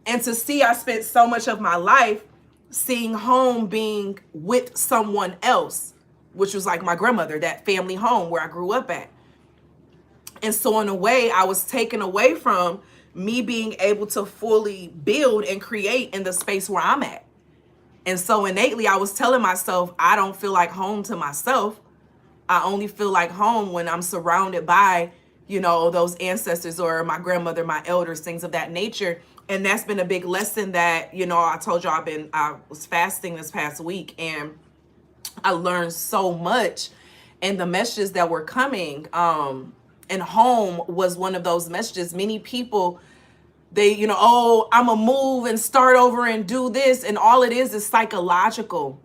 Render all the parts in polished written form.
And to see, I spent so much of my life seeing home being with someone else, which was like my grandmother, that family home where I grew up at. And so in a way, I was taken away from me being able to fully build and create in the space where I'm at. And so innately, I was telling myself, I don't feel like home to myself. I only feel like home when I'm surrounded by, you know, those ancestors or my grandmother, my elders, things of that nature. And that's been a big lesson that, you know, I told you I was fasting this past week, and I learned so much in the messages that were coming. And home was one of those messages. Many people, they, you know, oh, I'm gonna move and start over and do this. And all it is psychological.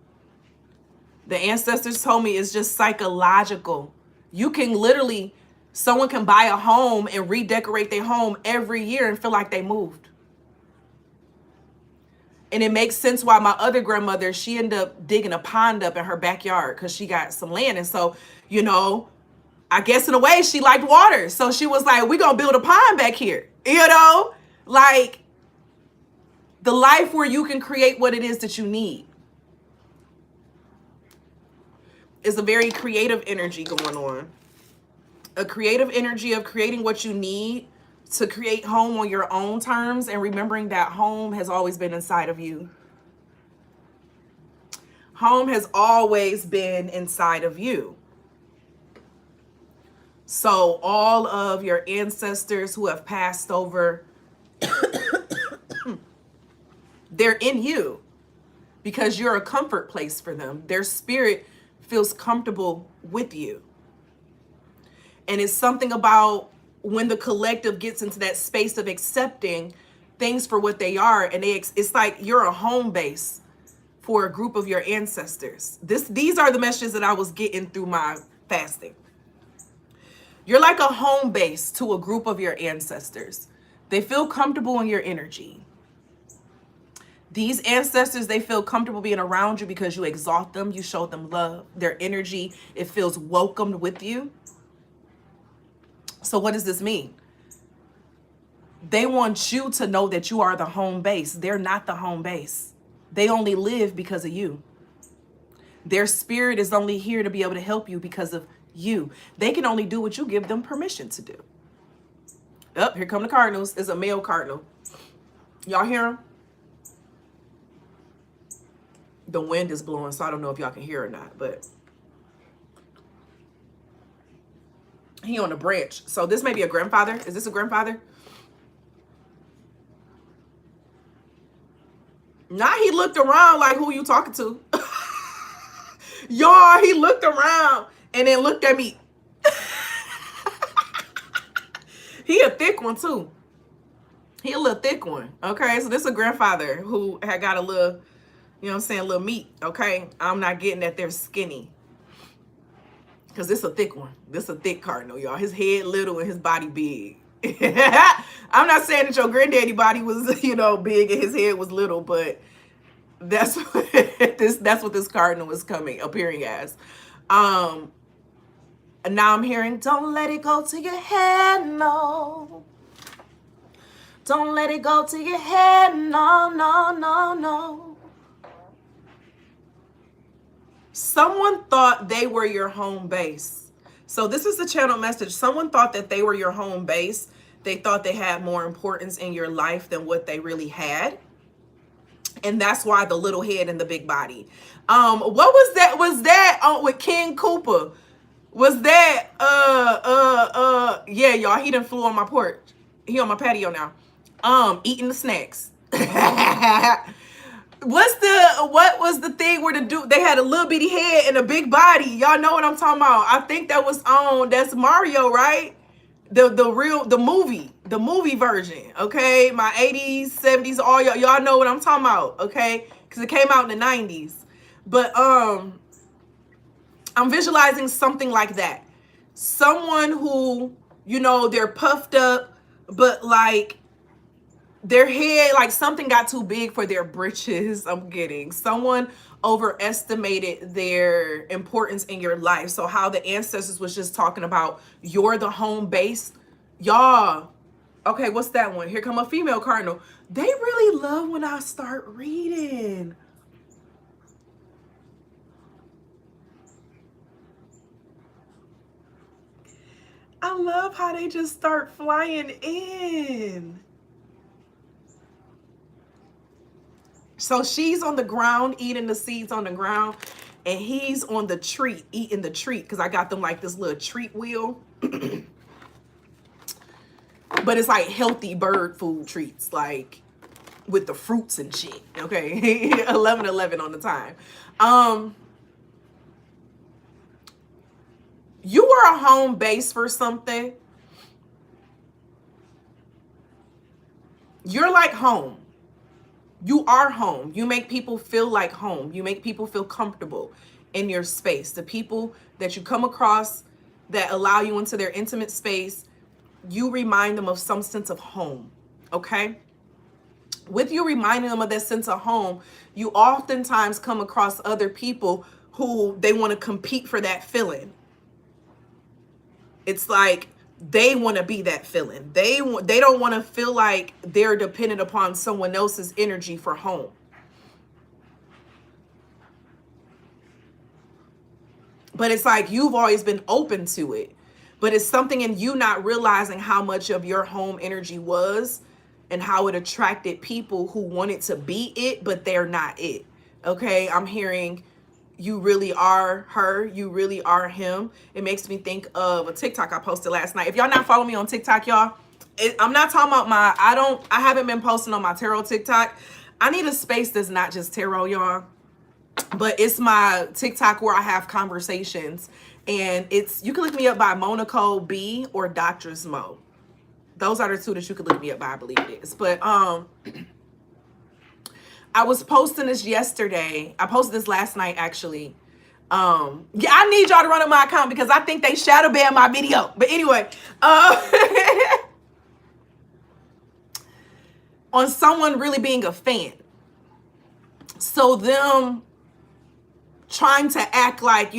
The ancestors told me it's just psychological. You can literally, someone can buy a home and redecorate their home every year and feel like they moved. And it makes sense why my other grandmother, she ended up digging a pond up in her backyard because she got some land. And so, you know, I guess in a way she liked water. So she was like, we're going to build a pond back here. You know, like the life where you can create what it is that you need is a very creative energy going on. A creative energy of creating what you need to create home on your own terms, and remembering that home has always been inside of you. Home has always been inside of you. So all of your ancestors who have passed over, they're in you because you're a comfort place for them. Their spirit feels comfortable with you. And it's something about when the collective gets into that space of accepting things for what they are, and it's like you're a home base for a group of your ancestors. These are the messages that I was getting through my fasting. You're like a home base to a group of your ancestors. They feel comfortable in your energy. These ancestors, they feel comfortable being around you because you exalt them, you show them love. Their energy, it feels welcomed with you. So what does this mean? They want you to know that you are the home base. They're not the home base. They only live because of you. Their spirit is only here to be able to help you because of you. They can only do what you give them permission to do. Oh, here come the cardinals. It's a male cardinal. Y'all hear him? The wind is blowing, so I don't know if y'all can hear or not, but he on a branch. So this may be a grandfather. Is this a grandfather? Now he looked around like, who you talking to? Y'all, he looked around and then looked at me. He a thick one too. He a little thick one. Okay, so this is a grandfather who had got a little, you know what I'm saying, a little meat. Okay, I'm not getting that they're skinny. Because this a thick one. This a thick cardinal, y'all. His head little and his body big. I'm not saying that your granddaddy body was, you know, big and his head was little, but that's what this cardinal is appearing as. And now I'm hearing, don't let it go to your head, no. Don't let it go to your head, no, no, no, no. Someone thought they were your home base. So this is the channel message. Someone thought that they were your home base. They thought they had more importance in your life than what they really had. And that's why the little head and the big body. What was that? Was that with King Cooper? Was that yeah, y'all, he done flew on my porch. He on my patio now. Eating the snacks. What was the thing where the dude, they had a little bitty head and a big body? Y'all know what I'm talking about. I think that was that's Mario, right? The movie version. Okay, my 80s, 70s, all y'all know what I'm talking about. Okay, because it came out in the 90s. But I'm visualizing something like that. Someone who, you know, they're puffed up, but like their head, like something got too big for their britches. I'm getting someone overestimated their importance in your life. So how the ancestors was just talking about, you're the home base. Y'all Okay, what's that one? Here come a female cardinal. They really love when I start reading. I love how they just start flying in. So she's on the ground eating the seeds on the ground, and he's on the treat eating the treat, because I got them like this little treat wheel. But it's like healthy bird food treats, like with the fruits and shit. Okay. 11 on the time. You were a home base for something. You're like home. You are home. You make people feel like home. You make people feel comfortable in your space. The people that you come across that allow you into their intimate space, you remind them of some sense of home. Okay? With you reminding them of that sense of home, you oftentimes come across other people who they want to compete for that feeling. It's like they want to be that feeling. They don't want to feel like they're dependent upon someone else's energy for home. But it's like you've always been open to it. But it's something in you not realizing how much of your home energy was and how it attracted people who wanted to be it, but they're not it. Okay, I'm hearing you really are her, you really are him. It makes me think of a TikTok I posted last night. If y'all not following me on TikTok, y'all, I'm not talking about I haven't been posting on my tarot TikTok. I need a space that's not just tarot, y'all. But it's my TikTok where I have conversations. And you can look me up by Nicole B or Doctress Mo. Those are the two that you could look me up by, I believe it is. But I was posting this yesterday. I posted this last night, actually. Yeah, I need y'all to run up my account because I think they shadow banned my video. But anyway, on someone really being a fan. So them trying to act like,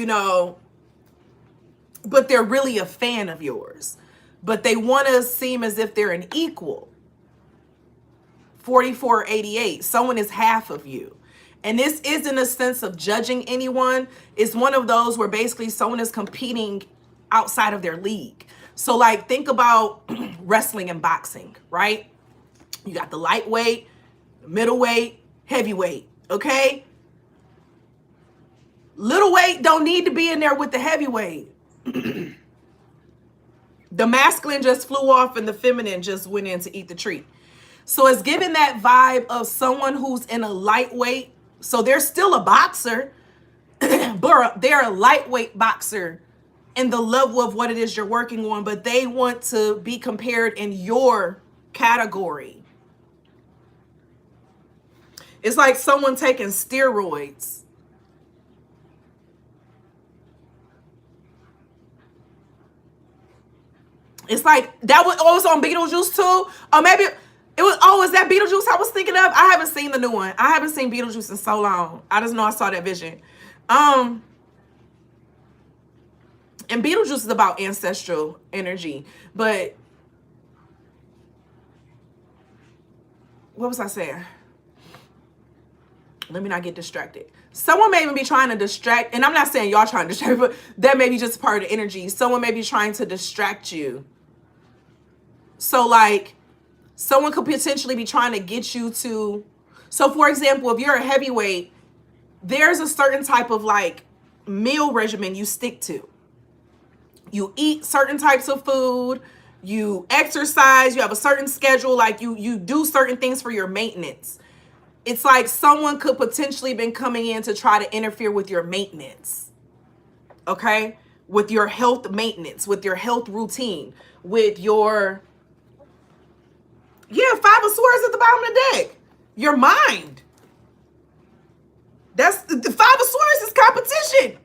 but they're really a fan of yours. But they want to seem as if they're an equal. 4488, someone is half of you. And this isn't a sense of judging anyone. It's one of those where basically someone is competing outside of their league. So like think about wrestling and boxing, right? You got the lightweight, middleweight, heavyweight, okay? Little weight don't need to be in there with the heavyweight. The masculine just flew off and the feminine just went in to eat the treat. So it's giving that vibe of someone who's in a lightweight. So they're still a boxer, but they're a lightweight boxer in the level of what it is you're working on, but they want to be compared in your category. It's like someone taking steroids. It's like that was also on Beetlejuice too. Or maybe it was, is that Beetlejuice I was thinking of? I haven't seen the new one. I haven't seen Beetlejuice in so long. I just know I saw that vision. And Beetlejuice is about ancestral energy. But what was I saying? Let me not get distracted. Someone may even be trying to distract, and I'm not saying y'all trying to distract, but that may be just part of the energy. Someone may be trying to distract you. So like, someone could potentially be trying to get you to, so for example, if you're a heavyweight, there's a certain type of like meal regimen you stick to. You eat certain types of food, you exercise, you have a certain schedule, like you do certain things for your maintenance. It's like someone could potentially been coming in to try to interfere with your maintenance. Okay? With your health maintenance, with your health routine, with your, yeah, 5 of Swords at the bottom of the deck. Your mind. That's the 5 of Swords is competition.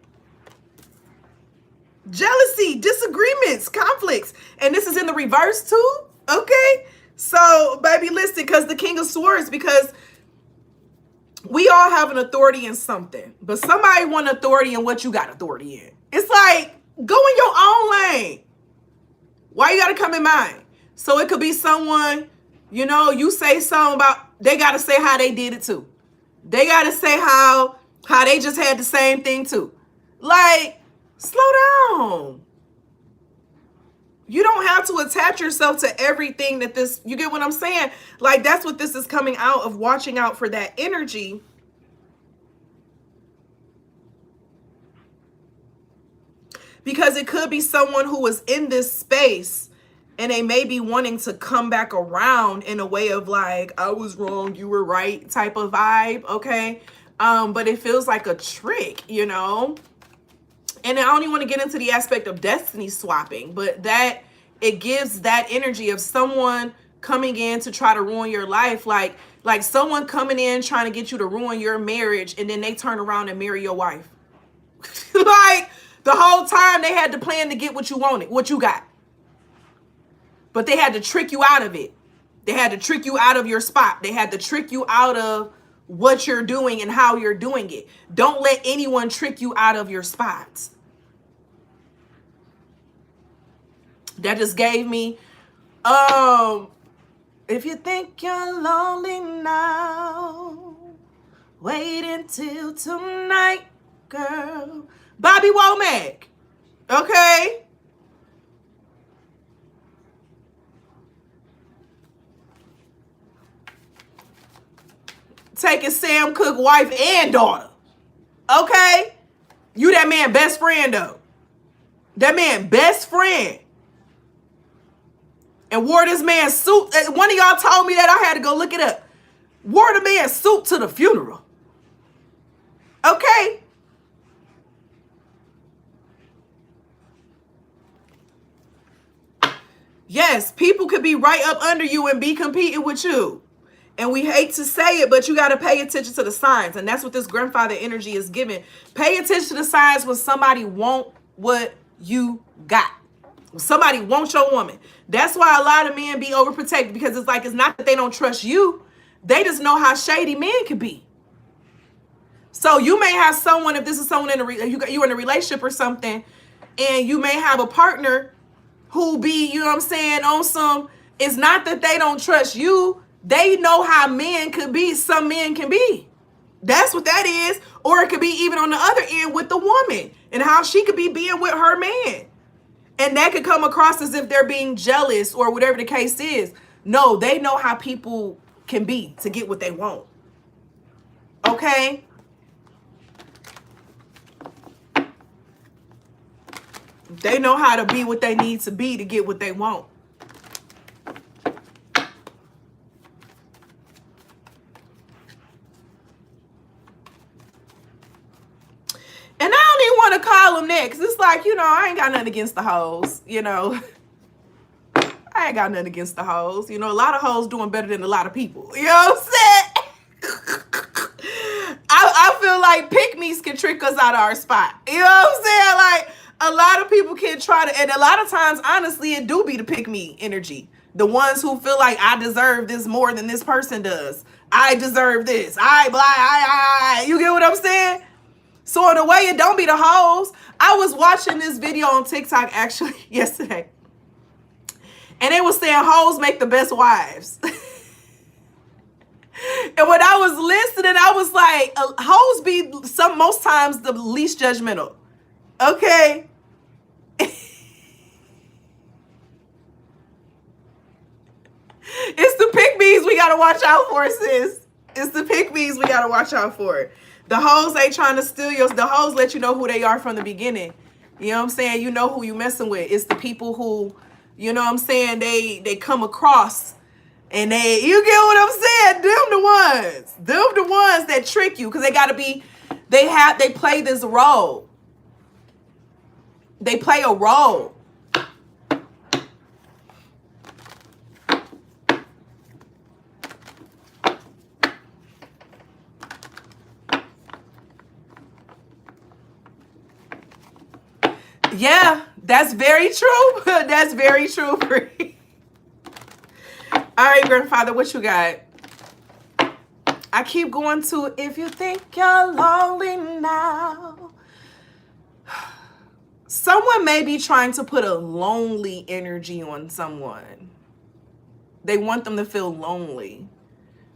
Jealousy, disagreements, conflicts. And this is in the reverse too. Okay? So, baby, listen, because the King of Swords, because we all have an authority in something, but somebody want authority in what you got authority in. It's like, go in your own lane. Why you got to come in mine? So it could be someone, you know, you say something about, they got to say how they did it too. They got to say how they just had the same thing too. Like, slow down. You don't have to attach yourself to everything that this, you get what I'm saying? Like, that's what this is coming out of, watching out for that energy. Because it could be someone who was in this space and they may be wanting to come back around in a way of like, I was wrong, you were right type of vibe, okay? But it feels like a trick, you know? And I don't even want to get into the aspect of destiny swapping, but that it gives that energy of someone coming in to try to ruin your life. Like someone coming in trying to get you to ruin your marriage, and then they turn around and marry your wife. Like, the whole time they had to plan to get what you wanted, what you got. But they had to trick you out of it. They had to trick you out of your spot. They had to trick you out of what you're doing and how you're doing it. Don't let anyone trick you out of your spots. That just gave me, if you think you're lonely now, wait until tonight, girl. Bobby Womack. Okay. Taking Sam Cooke wife and daughter. Okay. You that man best friend though. That man best friend. And wore this man's suit. One of y'all told me that, I had to go look it up. Wore the man's suit to the funeral. Okay. Yes, people could be right up under you and be competing with you. And we hate to say it, but you got to pay attention to the signs. And that's what this grandfather energy is giving. Pay attention to the signs when somebody want what you got. When somebody wants your woman. That's why a lot of men be overprotected, because it's like, it's not that they don't trust you. They just know how shady men can be. So you may have someone, if this is someone you're in a relationship or something, and you may have a partner who be, you know what I'm saying, on some, it's not that they don't trust you. They know how men could be. Some men can be. That's what that is. Or it could be even on the other end with the woman and how she could be being with her man. And that could come across as if they're being jealous or whatever the case is. No, they know how people can be to get what they want. Okay? They know how to be what they need to be to get what they want. And I don't even want to call them that, because it's like, you know, I ain't got nothing against the hoes, you know. I ain't got nothing against the hoes. You know, a lot of hoes doing better than a lot of people. You know what I'm saying? I feel like pick-me's can trick us out of our spot. You know what I'm saying? Like, a lot of people can try to, and a lot of times, honestly, it do be the pick-me energy. The ones who feel like I deserve this more than this person does. I deserve this. You get what I'm saying? So in a way, it don't be the hoes. I was watching this video on TikTok actually yesterday. And it was saying hoes make the best wives. And when I was listening, I was like, hoes be most times the least judgmental. Okay. It's the pick-me's we gotta watch out for, sis. It's the pick-me's we gotta watch out for. The hoes ain't trying to steal yours. The hoes let you know who they are from the beginning. You know what I'm saying? You know who you messing with. It's the people who, you know what I'm saying, they come across and you get what I'm saying? Them the ones that trick you, because they gotta be, they play this role. They play a role. Yeah, that's very true. That's very true. All right, grandfather, what you got? I keep going to, if you think you're lonely now. Someone may be trying to put a lonely energy on someone. They want them to feel lonely.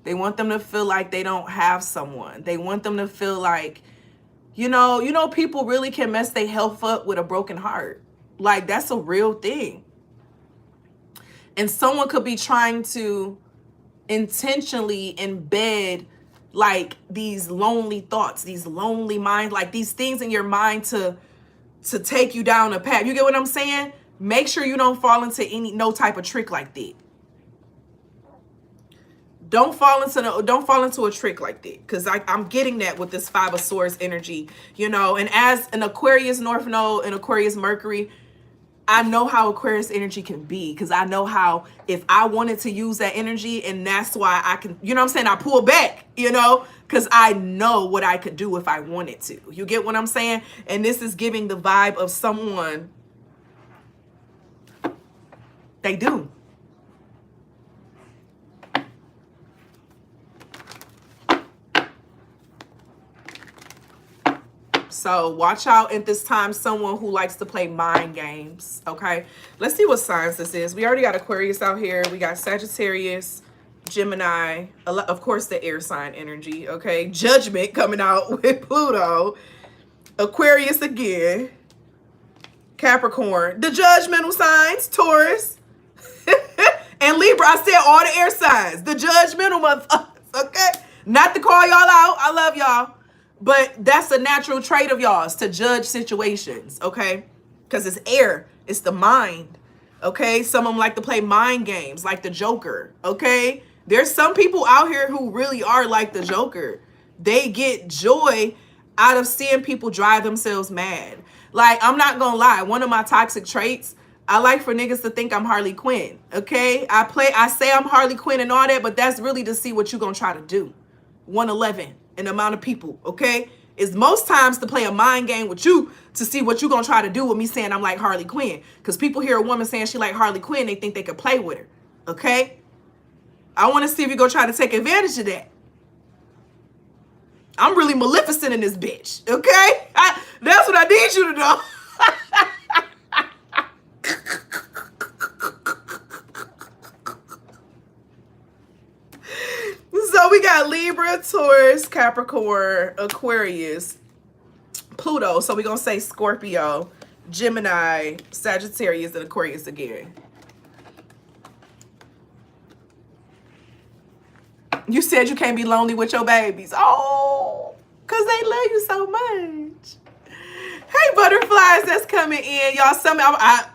They want them to feel like they don't have someone. They want them to feel like, you know, people really can mess their health up with a broken heart. Like, that's a real thing. And someone could be trying to intentionally embed like these lonely thoughts, these lonely minds, like these things in your mind to take you down a path. You get what I'm saying? Make sure you don't fall into no type of trick like that. Don't fall into a trick like that, because I'm getting that with this Five of Swords energy, you know. And as an Aquarius North Node and Aquarius Mercury, I know how Aquarius energy can be, because I know how if I wanted to use that energy, and that's why I can, you know what I'm saying, I pull back, you know, because I know what I could do if I wanted to. You get what I'm saying? And this is giving the vibe of someone, they do. So watch out at this time, someone who likes to play mind games, okay? Let's see what signs this is. We already got Aquarius out here. We got Sagittarius, Gemini, of course, the air sign energy, okay? Judgment coming out with Pluto. Aquarius again. Capricorn. The judgmental signs, Taurus. And Libra, I said all the air signs. The judgmental motherfuckers, okay? Not to call y'all out. I love y'all. But that's a natural trait of y'all's, to judge situations, okay? Because it's air. It's the mind, okay? Some of them like to play mind games, like the Joker, okay? There's some people out here who really are like the Joker. They get joy out of seeing people drive themselves mad. Like, I'm not gonna lie. One of my toxic traits, I like for niggas to think I'm Harley Quinn, okay? I say I'm Harley Quinn and all that, but that's really to see what you're gonna try to do. 111. An amount of people, okay? Is most times to play a mind game with you to see what you're gonna try to do with me saying I'm like Harley Quinn. Because people hear a woman saying she like Harley Quinn, they think they could play with her, okay? I want to see if you go try to take advantage of that. I'm really Maleficent in this bitch, okay? That's what I need you to know. So we got Libra, Taurus, Capricorn, Aquarius, Pluto. So we're going to say Scorpio, Gemini, Sagittarius, and Aquarius again. You said you can't be lonely with your babies. Oh, because they love you so much. Hey, butterflies that's coming in. Y'all,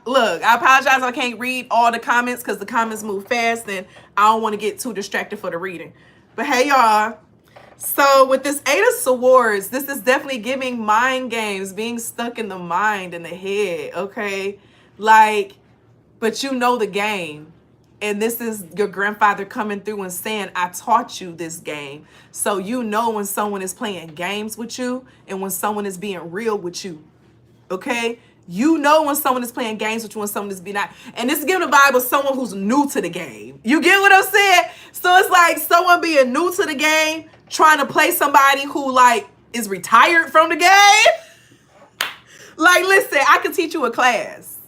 look, I apologize. I can't read all the comments because the comments move fast and I don't want to get too distracted for the reading. But hey, y'all. So with this Eight of Swords, this is definitely giving mind games, being stuck in the mind and the head, okay? Like, but you know the game. And this is your grandfather coming through and saying, I taught you this game. So you know when someone is playing games with you and when someone is being real with you, okay? You know when someone is playing games with you and someone is being not. And this is giving a vibe of someone who's new to the game. You get what I'm saying? So it's like someone being new to the game, trying to play somebody who like is retired from the game. Like, listen, I can teach you a class.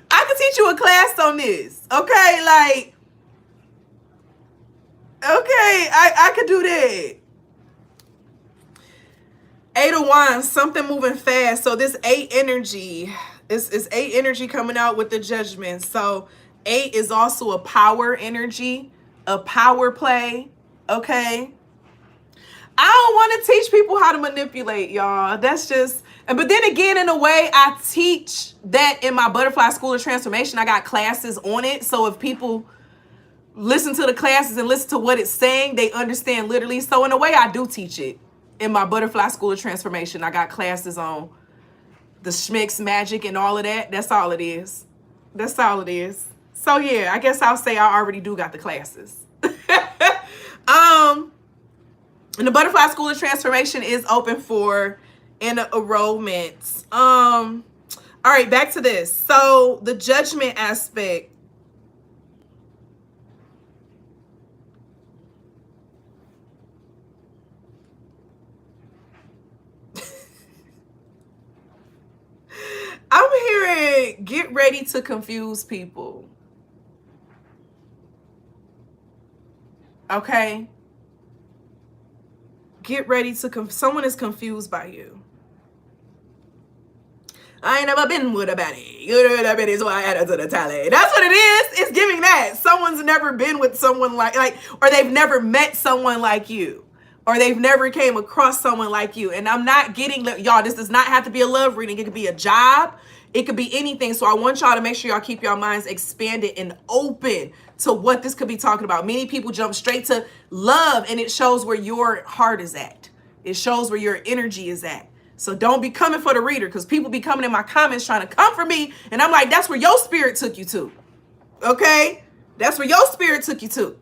I can teach you a class on this, okay? Like, okay, I could do that. Eight of Wands, something moving fast. So this 8 energy, is 8 energy coming out with the Judgment. So 8 is also a power energy, a power play, okay? I don't want to teach people how to manipulate, y'all. That's just, but then again, in a way, I teach that in my Butterfly School of Transformation. I got classes on it. So if people listen to the classes and listen to what it's saying, they understand literally. So in a way, I do teach it in my Butterfly School of Transformation. I got classes on the schmicks, magic, and all of that. That's all it is. That's all it is. So yeah, I guess I'll say I already do got the classes. And the Butterfly School of Transformation is open for enrollment. All right, back to this. So the Judgment aspect. I'm hearing Get ready to confuse people. Okay? Get ready to someone is confused by you. I ain't never been with a baddie. You know that is why I added to the tally. That's what it is. It's giving that. Someone's never been with someone like, or they've never met someone like you. Or they've never came across someone like you. And I'm not getting, y'all, this does not have to be a love reading. It could be a job. It could be anything. So I want y'all to make sure y'all keep your minds expanded and open to what this could be talking about. Many people jump straight to love, and it shows where your heart is at. It shows where your energy is at. So don't be coming for the reader, because people be coming in my comments trying to come for me. And I'm like, that's where your spirit took you to. Okay? That's where your spirit took you to.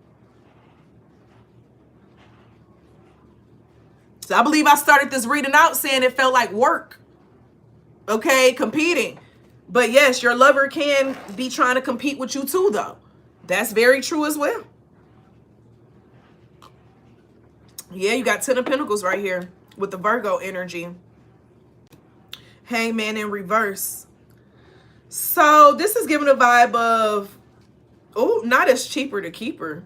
So I believe I started this reading out saying it felt like work. Okay? Competing. But yes, your lover can be trying to compete with you too, though. That's very true as well. Yeah, you got 10 of Pentacles right here with the Virgo energy. Hangman in reverse. So this is giving a vibe of, oh, not as cheaper to keeper.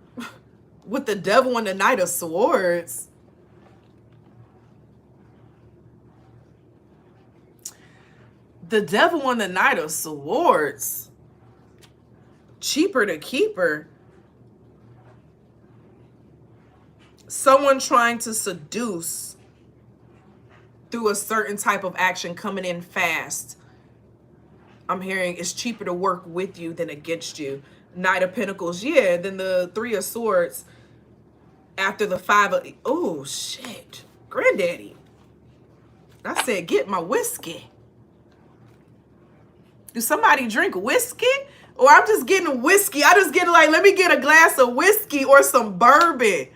With the Devil and the Knight of Swords. The Devil and the Knight of Swords. Cheaper to keeper. Someone trying to seduce through a certain type of action coming in fast. I'm hearing it's cheaper to work with you than against you. Knight of Pentacles, yeah. Then the Three of Swords after the Five of... Oh, shit. Granddaddy. I said, get my whiskey. Do somebody drink whiskey? Or I'm just getting whiskey. I just get like, let me get a glass of whiskey or some bourbon.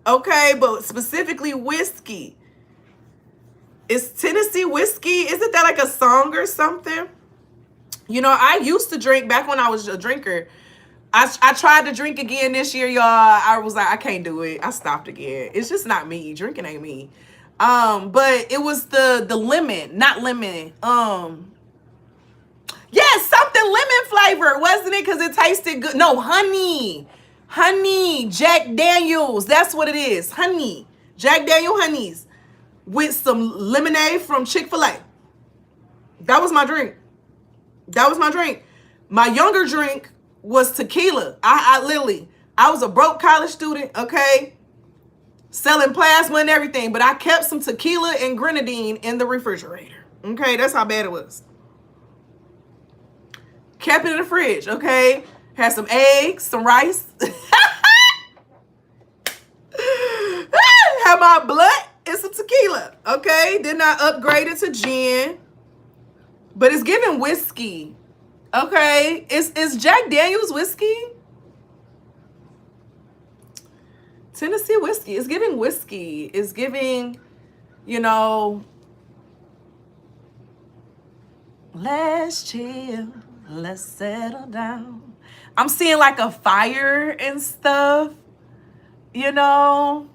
Okay, but specifically whiskey. Is Tennessee whiskey, isn't that like a song or something? You know, I used to drink back when I was a drinker. I tried to drink again this year, y'all. I was like, I can't do it. I stopped again. It's just not me. Drinking ain't me. But it was the lemon, not lemon. Yes, something lemon flavor, wasn't it? Because it tasted good. No, honey. Honey, Jack Daniels. That's what it is. Honey. Jack Daniel honeys. With some lemonade from Chick-fil-A. That was my drink. That was my drink. My younger drink was tequila. I was a broke college student, okay? Selling plasma and everything. But I kept some tequila and grenadine in the refrigerator. Okay, that's how bad it was. Kept it in the fridge, okay? Had some eggs, some rice. Had my blood and some tequila, okay? Then I upgraded to gin. But it's giving whiskey, okay? Is Jack Daniels whiskey? Tennessee whiskey. It's giving whiskey. It's giving, you know, let's chill. Let's settle down. I'm seeing like a fire and stuff, you know,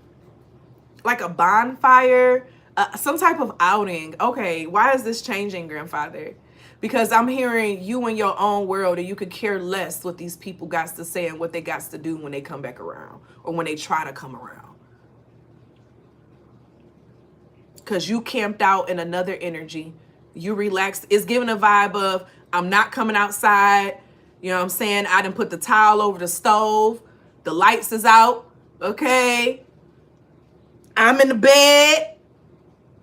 like a bonfire, some type of outing. Okay, why is this changing, grandfather? Because I'm hearing you in your own world and you could care less what these people got to say and what they got to do when they come back around or when they try to come around. Because you camped out in another energy. You relaxed. It's giving a vibe of, I'm not coming outside. You know what I'm saying? I done put the towel over the stove. The lights is out. Okay. I'm in the bed.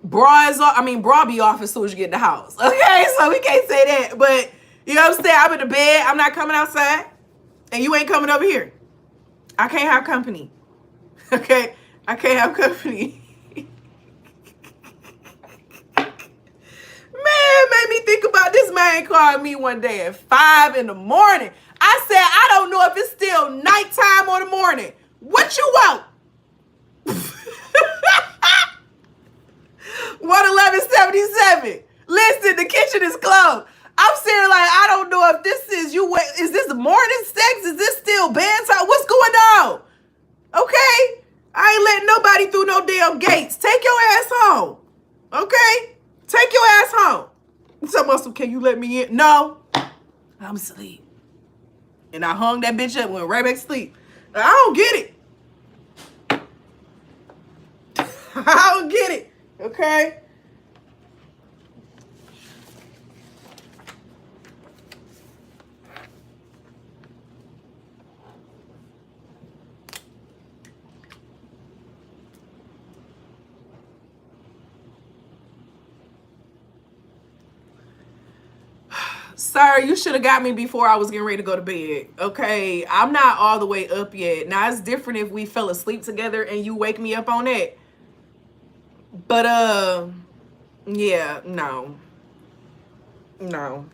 Bra is off. I mean, bra be off as soon as you get in the house. Okay. So we can't say that. But you know what I'm saying? I'm in the bed. I'm not coming outside. And you ain't coming over here. I can't have company. Okay. I can't have company. Man, made me think about this man called me one day at 5 in the morning. I said, I don't know if it's still nighttime or the morning. What you want? 11177. Listen, the kitchen is closed. I'm saying like, I don't know if this is you. Is this morning sex? Is this still bedtime? What's going on? Okay? I ain't letting nobody through no damn gates. Take your ass home. Okay? Take your ass home. Someone else, can you let me in? No. I'm asleep. And I hung that bitch up and went right back to sleep. I don't get it. I don't get it. Okay? Sir, you should have got me before I was getting ready to go to bed. Okay, I'm not all the way up yet. Now, it's different if we fell asleep together and you wake me up on that. But, yeah, no. No.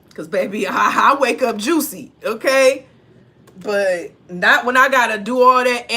Because, baby, I wake up juicy, okay? But not when I got to do all that extra.